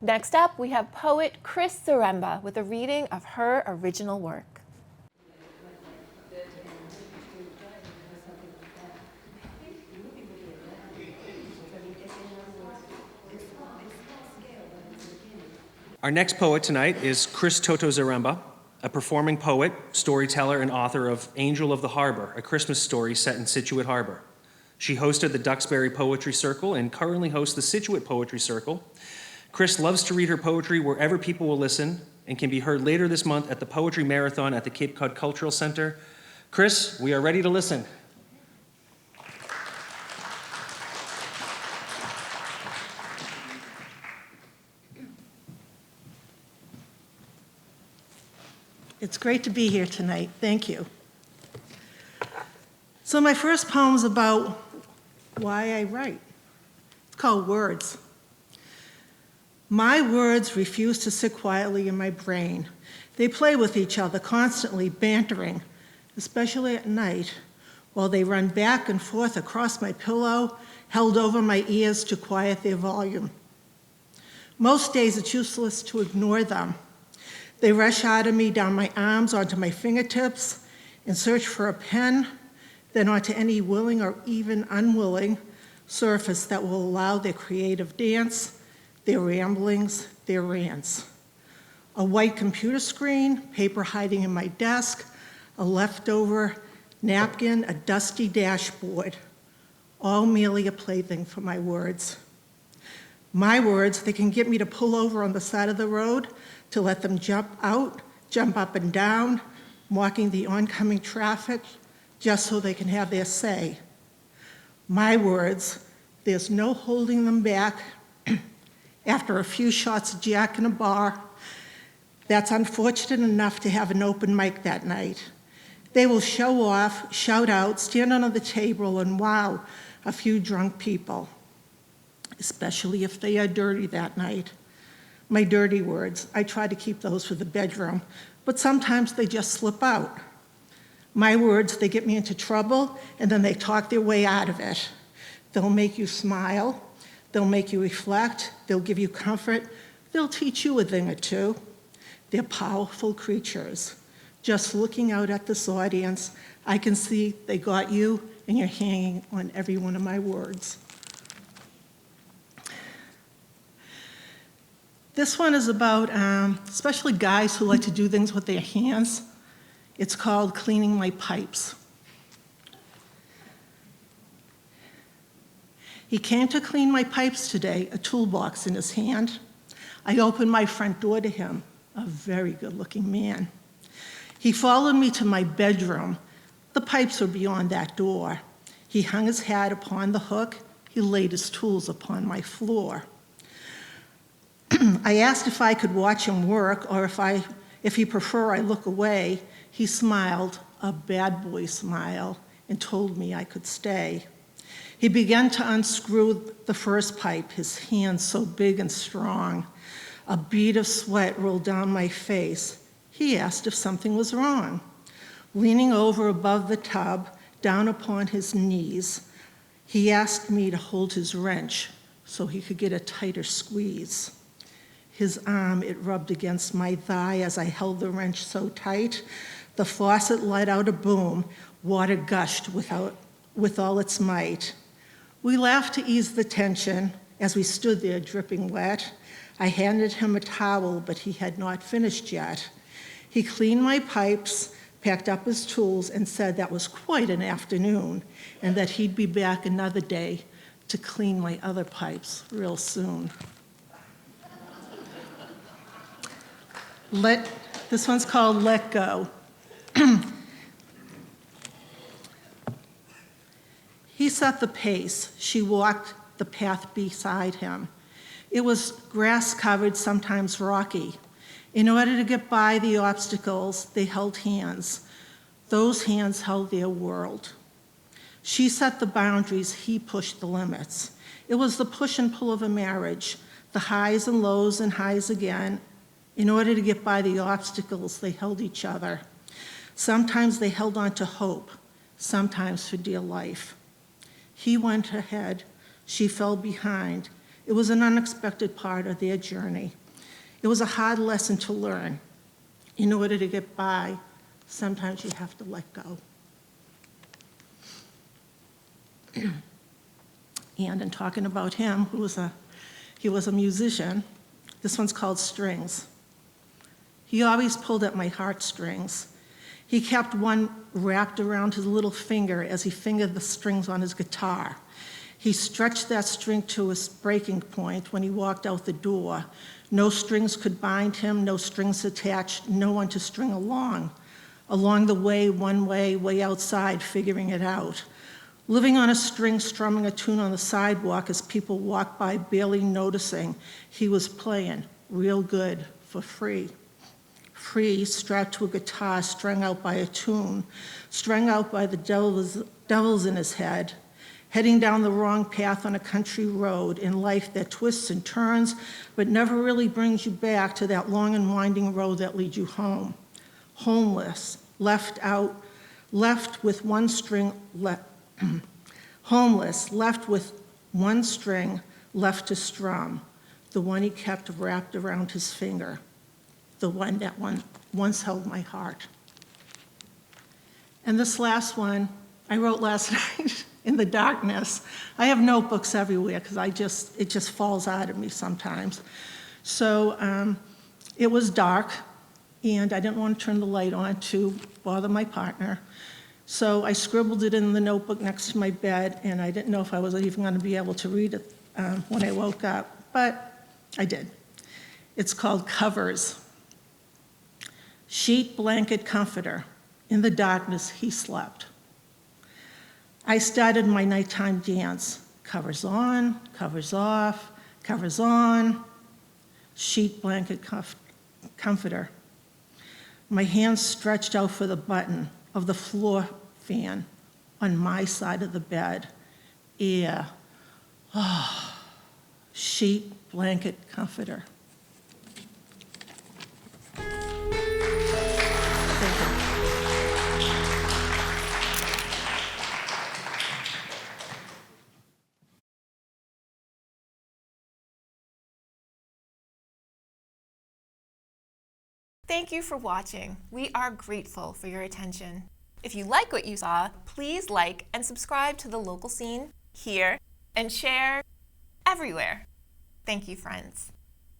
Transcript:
Next up, we have poet Chris Zaremba with a reading of her original work. Our next poet tonight is Chris Toto Zaremba, a performing poet, storyteller, and author of Angel of the Harbor, a Christmas story set in Scituate Harbor. She hosted the Duxbury Poetry Circle and currently hosts the Scituate Poetry Circle. Chris loves to read her poetry wherever people will listen and can be heard later this month at the Poetry Marathon at the Cape Cod Cultural Center. Chris, we are ready to listen. It's great to be here tonight. Thank you. So my first poem is about why I write. It's called Words. My words refuse to sit quietly in my brain. They play with each other, constantly bantering, especially at night, while they run back and forth across my pillow, held over my ears to quiet their volume. Most days it's useless to ignore them. They rush out of me, down my arms, onto my fingertips, in search for a pen, then onto any willing or even unwilling surface that will allow their creative dance, their ramblings, their rants. A white computer screen, paper hiding in my desk, a leftover napkin, a dusty dashboard, all merely a plaything for my words. My words, they can get me to pull over on the side of the road, to let them jump out, jump up and down, mocking the oncoming traffic, just so they can have their say. My words, there's no holding them back. After a few shots of Jack in a bar, that's unfortunate enough to have an open mic that night. They will show off, shout out, stand under the table, and wow a few drunk people, especially if they are dirty that night. My dirty words, I try to keep those for the bedroom, but sometimes they just slip out. My words, they get me into trouble, and then they talk their way out of it. They'll make you smile, they'll make you reflect, they'll give you comfort, they'll teach you a thing or two. They're powerful creatures. Just looking out at this audience, I can see they got you, and you're hanging on every one of my words. This one is about especially guys who like to do things with their hands. It's called Cleaning My Pipes. He came to clean my pipes today, a toolbox in his hand. I opened my front door to him, a very good-looking man. He followed me to my bedroom. The pipes were beyond that door. He hung his hat upon the hook. He laid his tools upon my floor. I asked if I could watch him work, or if he prefer I look away. He smiled, a bad boy smile, and told me I could stay. He began to unscrew the first pipe, his hands so big and strong. A bead of sweat rolled down my face. He asked if something was wrong. Leaning over above the tub, down upon his knees, he asked me to hold his wrench so he could get a tighter squeeze. His arm, it rubbed against my thigh as I held the wrench so tight. The faucet let out a boom. Water gushed with all its might. We laughed to ease the tension as we stood there dripping wet. I handed him a towel, but he had not finished yet. He cleaned my pipes, packed up his tools, and said that was quite an afternoon, and that he'd be back another day to clean my other pipes real soon. This one's called Let Go. He set the pace. She walked the path beside him. It was grass-covered, sometimes rocky. In order to get by the obstacles, they held hands. Those hands held their world. She set the boundaries, he pushed the limits. It was the push and pull of a marriage, the highs and lows and highs again. In order to get by the obstacles, they held each other. Sometimes they held on to hope, sometimes for dear life. He went ahead, she fell behind, It was an unexpected part of their journey. It was a hard lesson to learn. In order to get by, sometimes you have to let go. And in talking about him, he was a musician. This one's called Strings. He always pulled at my heartstrings. He kept one wrapped around his little finger as he fingered the strings on his guitar. He stretched that string to its breaking point when he walked out the door. No strings could bind him, no strings attached, no one to string along. Along the way, one way, way outside, figuring it out. Living on a string, strumming a tune on the sidewalk as people walked by, barely noticing he was playing real good for free. Free, strapped to a guitar, strung out by a tune, strung out by the devils in his head, heading down the wrong path on a country road in life that twists and turns, but never really brings you back to that long and winding road that leads you home. Homeless, left with one string homeless, left with one string left to strum, the one he kept wrapped around his finger, the one that once held my heart. And this last one, I wrote last night in the darkness. I have notebooks everywhere because it just falls out of me sometimes. So it was dark, and I didn't want to turn the light on to bother my partner. So I scribbled it in the notebook next to my bed, and I didn't know if I was even going to be able to read it when I woke up, but I did. It's called Covers. Sheet, blanket, comforter. In the darkness, he slept. I started my nighttime dance. Covers on, covers off, covers on. Sheet, blanket, comforter. My hands stretched out for the button of the floor fan on my side of the bed. Air. Oh. Sheet, blanket, comforter. Thank you for watching. We are grateful for your attention. If you like what you saw, please like and subscribe to the local scene here and share everywhere. Thank you, friends.